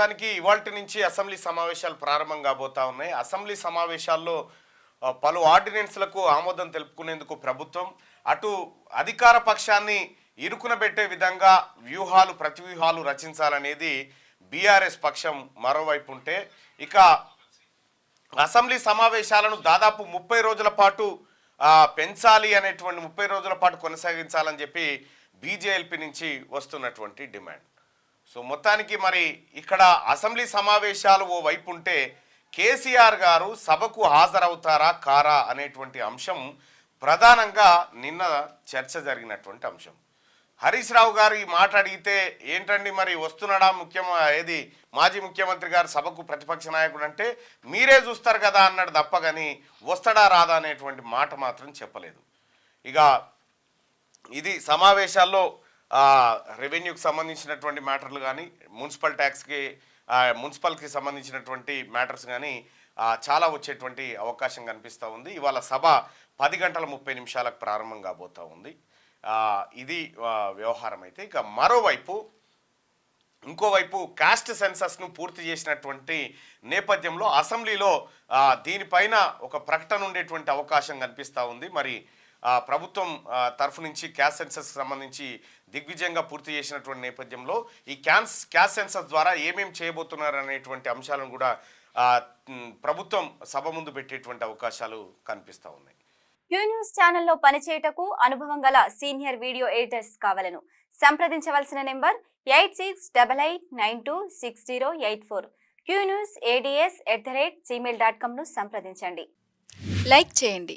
మొత్తానికి ఇవాల్టి నుంచి అసెంబ్లీ సమావేశాలు ప్రారంభం కాబోతా ఉన్నాయి. అసెంబ్లీ సమావేశాల్లో పలు ఆర్డినెన్స్లకు ఆమోదం తెలుపుకునేందుకు ప్రభుత్వం అటు అధికార పక్షాన్ని ఇరుకునబెట్టే విధంగా ప్రతివ్యూహాలు రచించాలనేది బీఆర్ఎస్ పక్షం మరోవైపు ఉంటే, ఇక అసెంబ్లీ సమావేశాలను దాదాపు 30 రోజుల పాటు పెంచాలి అనేటువంటి 30 రోజుల పాటు కొనసాగించాలని చెప్పి బీజేఎల్పీ నుంచి వస్తున్నటువంటి డిమాండ్. సో మొత్తానికి మరి ఇక్కడ అసెంబ్లీ సమావేశాలు ఓ వైపు ఉంటే కేసీఆర్ గారు సభకు హాజరవుతారా కారా అనేటువంటి అంశం ప్రధానంగా నిన్న చర్చ జరిగినటువంటి అంశం. హరీష్ రావు గారు ఈ మాట అడిగితే ఏంటండి మరి వస్తున్నాడా మాజీ ముఖ్యమంత్రి గారు సభకు ప్రతిపక్ష నాయకుడు అంటే మీరే చూస్తారు కదా అన్నాడు తప్ప కానీ వస్తాడా రాదా అనేటువంటి మాట మాత్రం చెప్పలేదు. ఇక ఇది సమావేశాల్లో రెవెన్యూకి సంబంధించినటువంటి మ్యాటర్లు కానీ మున్సిపల్కి సంబంధించినటువంటి మ్యాటర్స్ కానీ చాలా వచ్చేటువంటి అవకాశం కనిపిస్తూ ఉంది. ఇవాళ సభ 10:30 ప్రారంభం కాబోతూ ఉంది. ఇది వ్యవహారం అయితే, ఇక ఇంకోవైపు కాస్ట్ సెన్సస్ను పూర్తి చేసినటువంటి నేపథ్యంలో అసెంబ్లీలో దీనిపైన ఒక ప్రకటన ఉండేటువంటి అవకాశం కనిపిస్తూ ఉంది. మరి ప్రభుత్వం తరఫు నుంచి క్యాస్ట్ సెన్సస్ సంబంధించి దిగ్విజయంగా పూర్తి చేసినటువంటి నేపథ్యంలో ఈ క్యాస్ట్ సెన్సస్ ద్వారా ఏమేమి చేయబోతున్నారు అనేటువంటి అంశాలను కూడా ప్రభుత్వం సభ ముందు పెట్టేటువంటి అవకాశాలు కనిపిస్తూ ఉన్నాయి. క్యూ న్యూస్ ఛానల్లో పనిచేయటకు అనుభవం గల సీనియర్ వీడియో ఎడిటర్స్ కావాలను సంప్రదించవలసిన నెంబర్ 8688926084. qnewsads@gmail.com ను సంప్రదించండి. లైక్ చేయండి.